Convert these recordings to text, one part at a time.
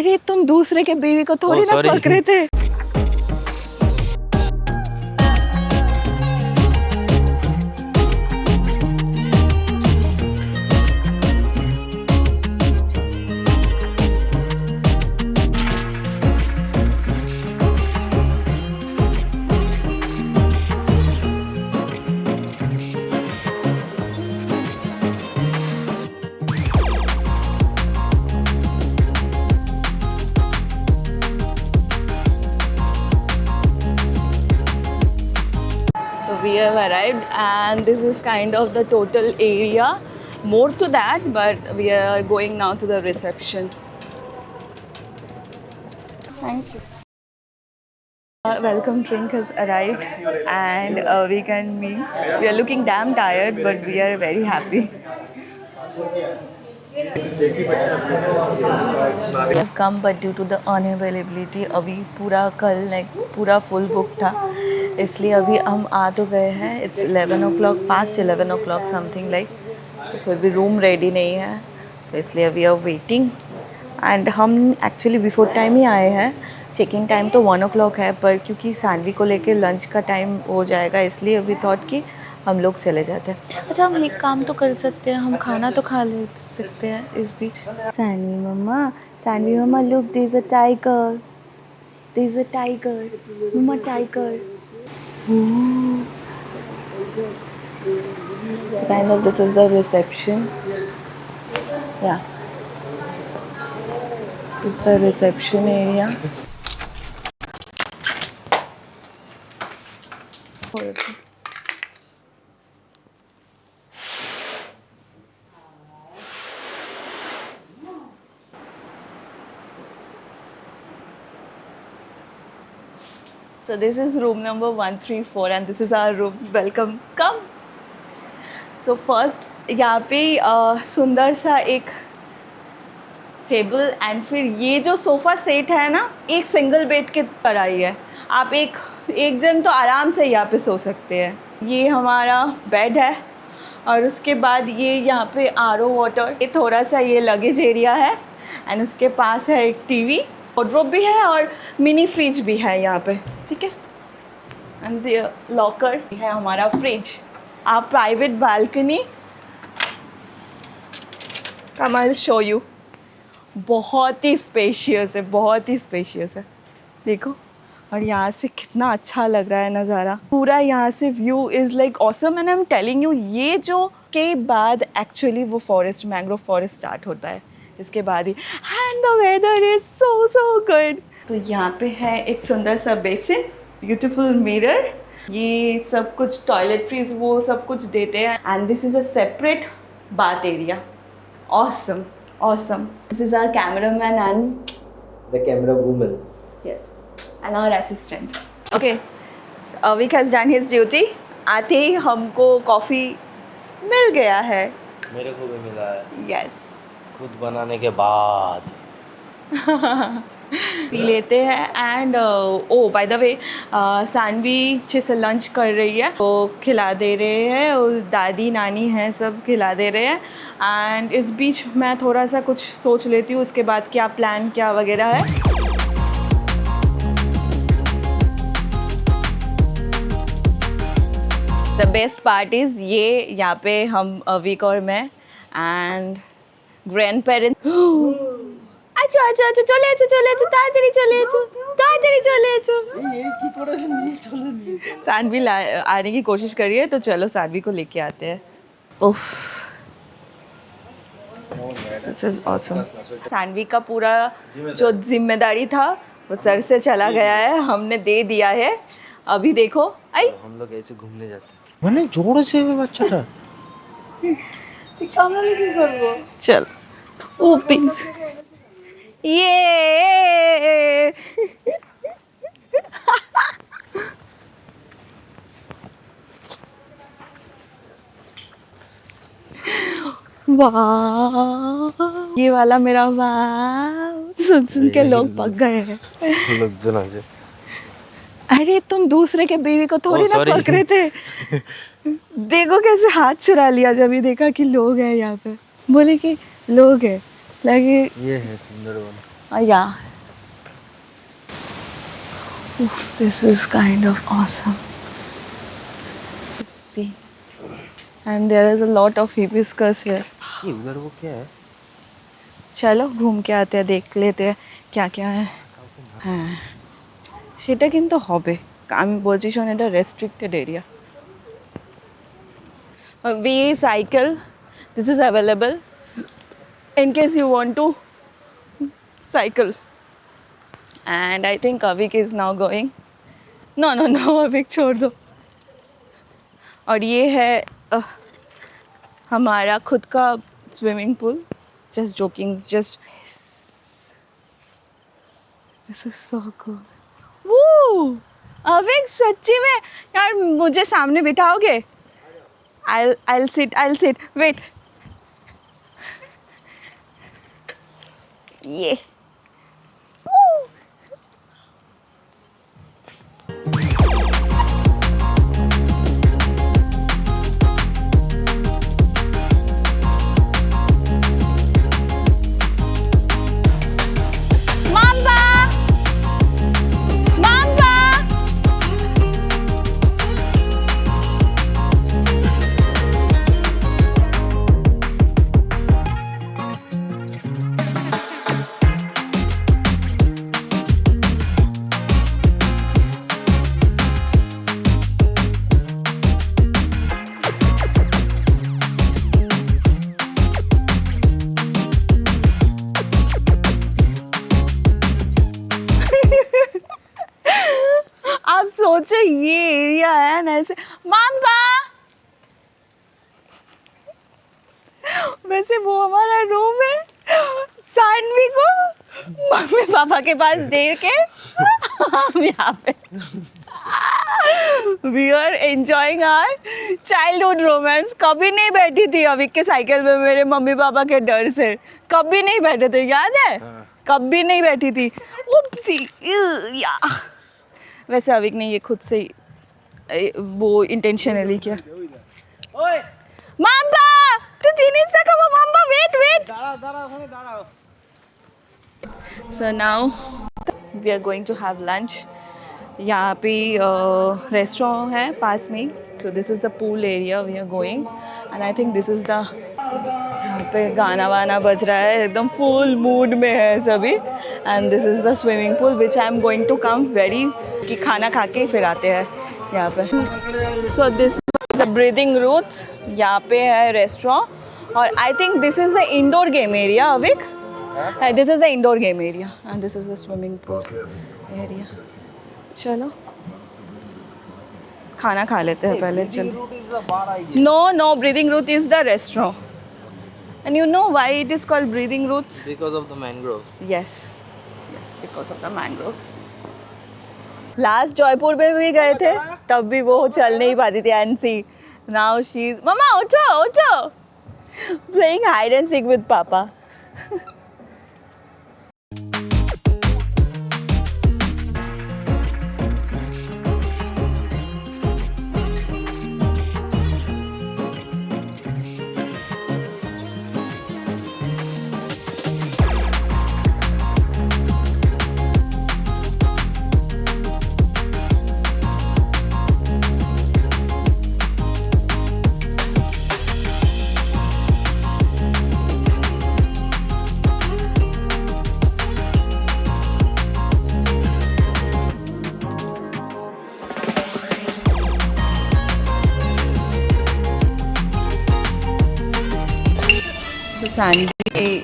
अरे तुम दूसरे के बीवी को थोड़ी ना पकड़े थे। We have arrived and this is kind of the total area. More to that, but we are going now to the reception. Thank you. Welcome drink has arrived and we can meet. We are looking damn tired, but we are very happy. We have come, but due to the unavailability, अभी पूरा कल like पूरा full book था, इसलिए अभी हम आ तो गए हैं. It's 11 o'clock, past 11 o'clock something like. फिर भी रूम रेडी नहीं है, तो इसलिए वी आर वेटिंग. एंड हम एक्चुअली बिफोर टाइम ही आए हैं. चेकिंग टाइम तो 1 o'clock है, पर क्योंकि सानवी को लेके लंच का टाइम हो जाएगा, इसलिए अभी थॉट कि हम लोग चले जाते हैं. अच्छा, हम एक काम तो कर सकते हैं, हम खाना तो खा ले सकते हैं इस बीच. Saanvi mama look, there is a tiger, there is a tiger mama, tiger. Kind of this is the reception. Yeah, this is the reception area. So this is room number 134 and this is our room. Welcome. Come. So first यहाँ पे सुंदर सा एक table and फिर ये जो sofa set है ना, एक सिंगल बेड के तरह ही है. आप एक जन तो आराम से यहाँ पे सो सकते हैं. ये हमारा बेड है और उसके बाद ये यहाँ पे आरओ वाटर. ये थोड़ा सा ये लगेज एरिया है एंड उसके पास है एक टीवी, वार्डरोब भी है और मिनी फ्रिज भी है यहाँ पे. ठीक है. एंड लॉकर है हमारा फ्रिज. आप private balcony, come I will show you. बहुत ही स्पेशियस है, बहुत ही स्पेशियस है. देखो, और यहाँ से कितना अच्छा लग रहा है नज़ारा. पूरा यहाँ से view is like awesome. And I am telling you, ये जो के बाद एक्चुअली वो फॉरेस्ट, मैंग्रोव फॉरेस्ट स्टार्ट होता है, इसके बाद ही. And the weather is so good. तो यहाँ पे है एक सुंदर सा बेसिन, ब्यूटीफुल मिरर, ये सब कुछ टॉयलेटरीज वो सब कुछ देते हैं. And this is a separate bath area. Awesome, awesome. This is our cameraman and the camera woman. Yes, and our assistant. Okay, so Avik has done his duty. आते ही हमको कॉफ़ी मिल गया है. मेरे को भी मिला है. Yes. खुद बनाने के बाद पी लेते हैं. And oh by the way, Saanvi अच्छे से लंच कर रही है, तो खिला दे रहे हैं, और दादी नानी हैं सब खिला दे रहे हैं. एंड इस बीच मैं थोड़ा सा कुछ सोच लेती हूँ, उसके बाद क्या प्लान क्या वगैरह है. द बेस्ट पार्ट इज़ ये, यहाँ पे हम अविक और मैं एंड ग्रैंड पेरेंट्स. আচ্ছা আচ্ছা আচ্ছা, চলে এসো চলে এসো, তাড়াতাড়ি চলে এসো, তাড়াতাড়ি চলে এসো. सानवी आने की कोशिश करी है, तो चलो सानवी को लेके आते हैं. उफ, दिस इज ऑसम. सानवी का पूरा जो जिम्मेदारी था वो सर से चला गया है, हमने दे दिया है. अभी देखो, आई हम लोग ऐसे घूमने जाते हैं. मैंने जोर से बच्चाটা कैमरा लेके करबो. चल ओ पिंस, ये वाह, ये वाला मेरा वाह सुन के लोग पक गए हैं. लोग जना से. अरे तुम दूसरे के बीवी को थोड़ी ना पकड़े थे. देखो कैसे हाथ चुरा लिया जब ये देखा कि लोग हैं यहाँ पे. बोले कि लोग हैं, लगे ये है सुंदर one. Yeah. Oof, this is kind of awesome. Just see. And there is a lot of hibiscus here. ये उधर वो क्या है? চলো ঘুম কে आते हैं देख लेते हैं क्या क्या है হ্যাঁ সেটা কিন্তু হবে আমি বলছি শোন এটা restricted area we cycle this is available in case you want to cycle and I think Avik is now going no Avik छोड़ दो और ये है हमारा खुद का swimming pool just joking just this is so cool Woo! अविक सच्ची में यार मुझे सामने बिठाओगे I'll sit wait ये Woo! आप सोचो ये एरिया है ना ऐसे मामा वैसे वो हमारा रूम है सानवी को मम्मी पापा के पास दे के हम यहाँ पे we are enjoying our childhood romance कभी नहीं बैठी थी अविक के साइकिल में मेरे मम्मी पापा के डर से कभी नहीं बैठे थे याद है कभी नहीं बैठी थी उपसी या वैसे अविक ने ये खुद से वो इंटेंशनली किया मामा तू जीनी सका वो मामा wait so now we are going to have lunch यहाँ पे रेस्टोरेंट है पास में so this is the pool area we are going and I think this is the यहाँ पे गाना वाना बज रहा है एकदम फुल मूड में है सभी and this is the swimming pool which I am going to come very कि खाना खा के फिर आते हैं यहाँ पे so this the breathing roots यहाँ पे है रेस्टोरेंट और I think this is the indoor game area Avik this is the indoor game area and this is the swimming pool area चलो खाना खा लेते हैं पहले जल्दी no breathing root is the restaurant And you know why it is called breathing roots? Because of the mangrove. Yes, because of the mangroves. Last Jaipur में भी गए थे तब भी वो चल नहीं पाती थी एनसी now she's mama उठो playing hide and seek with papa Sandy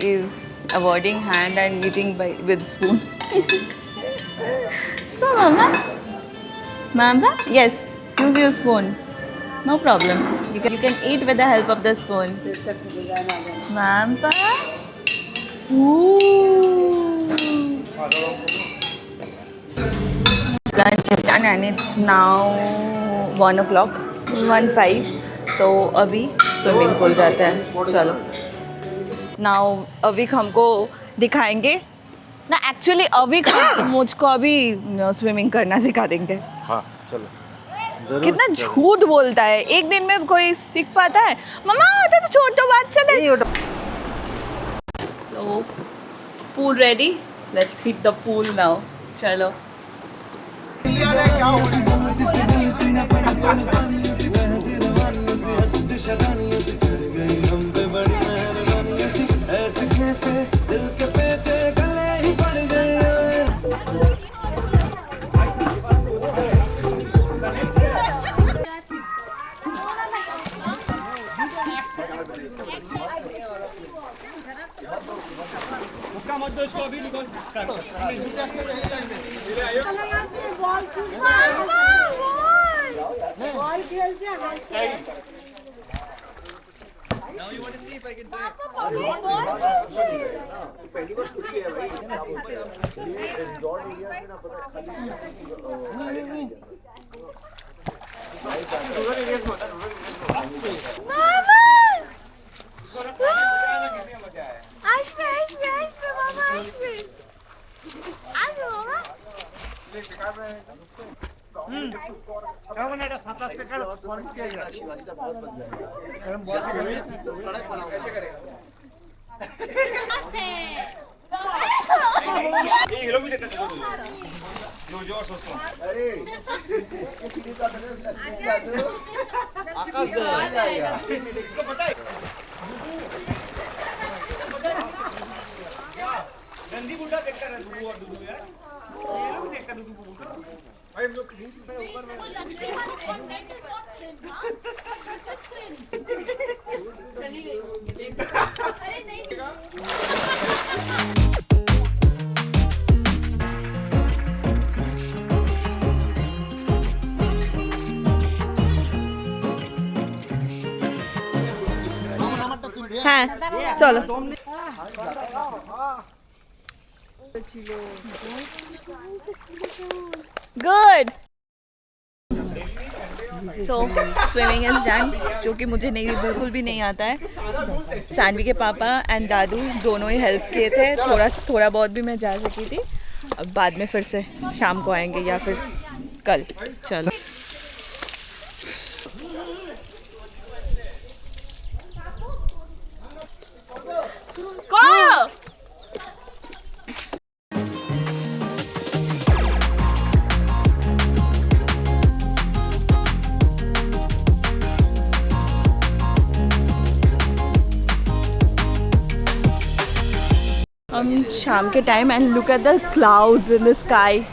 is avoiding hand and eating with spoon. So, Mama? Yes, use your spoon. No problem. You can eat with the help of the spoon. Mama? Ooh. Lunch is done and it's now 1 o'clock. 1:05. तो अभी swimming pool जाता है चलो now अविक हमको दिखाएंगे ना actually अविक मुझको अभी स्विमिंग करना सिखा देंगे हाँ चलो कितना झूठ बोलता है एक दिन में कोई सीख पाता है मम्मा तो छोटा बच्चा है so pool ready Let's hit the pool now. चलो. हाँ चलो. Good. So swimming is done, जो कि मुझे नहीं बिल्कुल भी नहीं आता है. सानवी के पापा एंड दादू दोनों ही हेल्प किए थे. थोड़ा बहुत भी मैं जा सकी थी. अब बाद में फिर से शाम को आएंगे या फिर कल. चलो. Go! हम शाम के time and look at the clouds in the sky.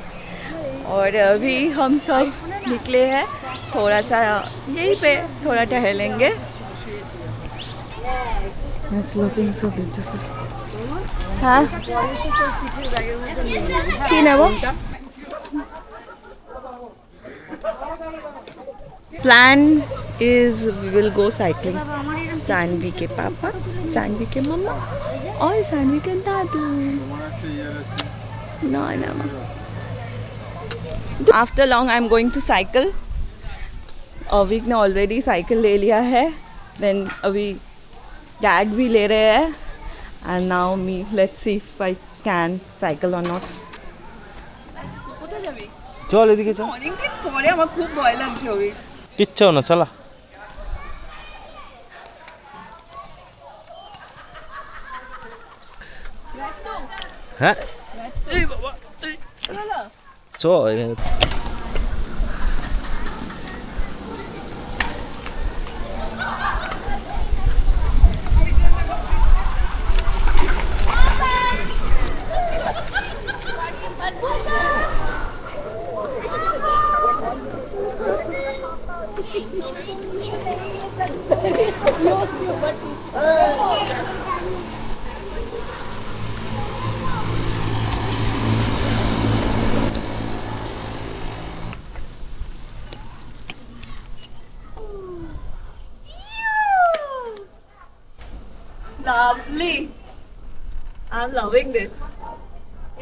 और अभी हम सब निकले हैं थोड़ा सा यहीं पे थोड़ा टहलेंगे. It's looking so beautiful. हाँ किन है वो? Plan is we will go cycling. Saanvi के पापा, सानवी के मम्मा और सानवी के दादू. No. After long I'm going to cycle. अविक ने ऑलरेडी साइकिल ले लिया है. Then अभी डैड भी ले रहे हैं. And now me, let's see if I can cycle or not. চল এদিকে চল. অনেকদিন পরে আমার খুব ভয় লাগছে অভিক. কিচ্ছু না চলা. হ্যাঁ এই বাবা চল. Lovely. I'm loving this.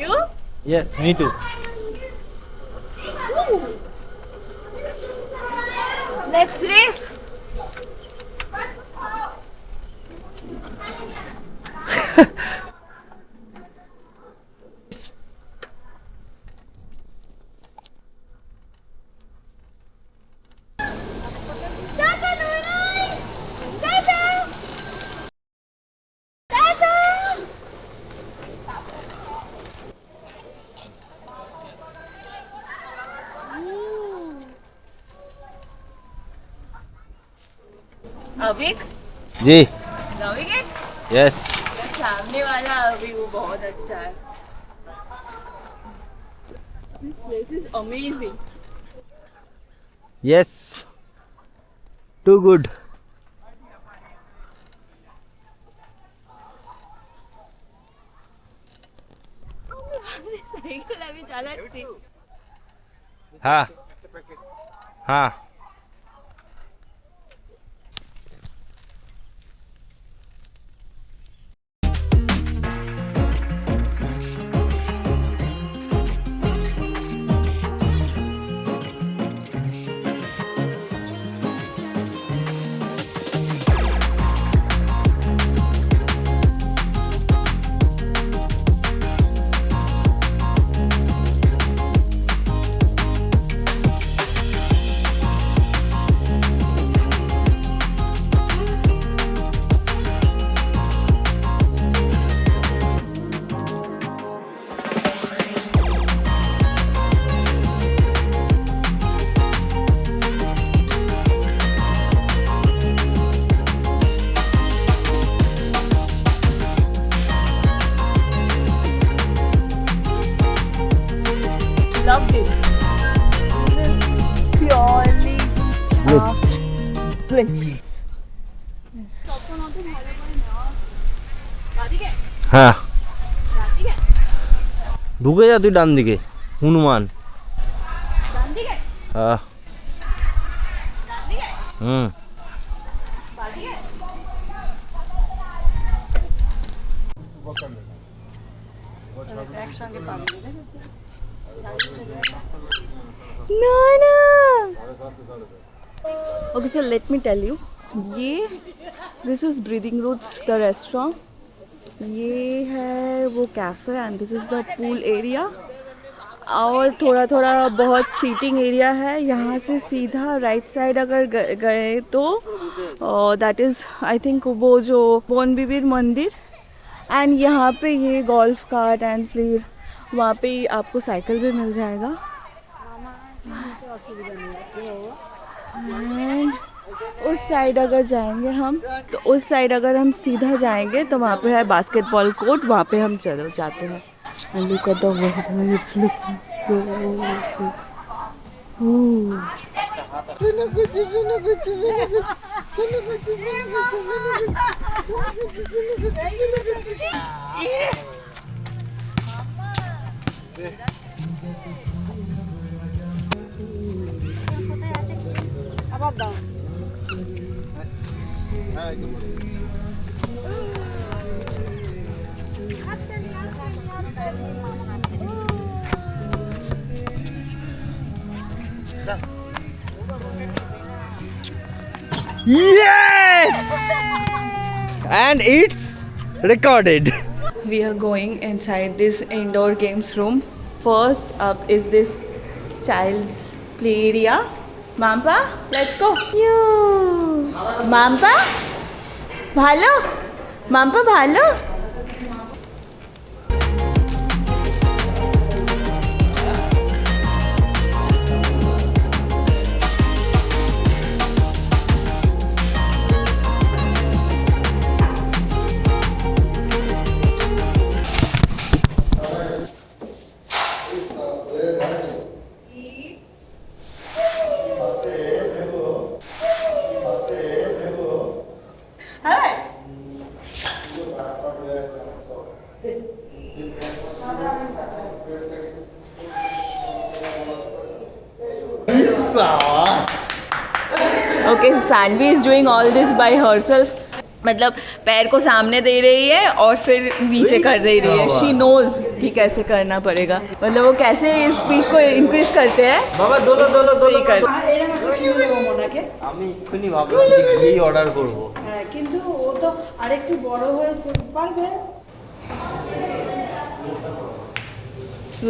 You? Yes, me too. Ooh. Let's race. रविक जी रविक यस सामने वाला अभी वो बहुत अच्छा है. This place is amazing. Yes too good. Cycle अभी चालाচ্ছি. हाँ हाँ Loved it. This is purely Bliss. bliss. হ্যাঁ ঢুকে যা তুই ডান দিকে হনুমান. হুম No, no. Okay, so let me tell you. This is Breathing Roots, the restaurant. ये है वो cafe and this is the pool area. और थोड़ा थोड़ा बहुत सीटिंग एरिया है. यहाँ से सीधा राइट साइड अगर गए तो दैट इज़ आई थिंक वो जो बोन बिबिर मंदिर. एंड यहाँ पे ये गोल्फ कार्ट एंड फिर वहाँ पे आपको साइकिल भी मिल जाएगा. एंड उस साइड अगर जाएंगे हम तो उस साइड अगर हम सीधा जाएंगे तो वहाँ पे है बास्केटबॉल कोर्ट. वहाँ पे हम चलो जाते हैं. And look at the weather, it's looking so good. Ooh. Yes! And it's recorded. We are going inside this indoor games room. First up is this child's play area. Mampa, let's go. Mampa, bhalo. Mampa, bhalo. Okay, Sanvi is doing all this by herself. मतलब पैर को सामने दे रही है और फिर नीचे कर दे रही है. शी नोज कि कैसे करना पड़ेगा. मतलब वो कैसे स्पीड को इंक्रीज करते हैं. বাবা দোলো দোলো দোলো कर. আমি এক্ষুনি ভাবলাম যে ঘি অর্ডার করব. হ্যাঁ কিন্তু ও তো আরেকটু বড় হয়েছে পারবে.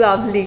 Lovely.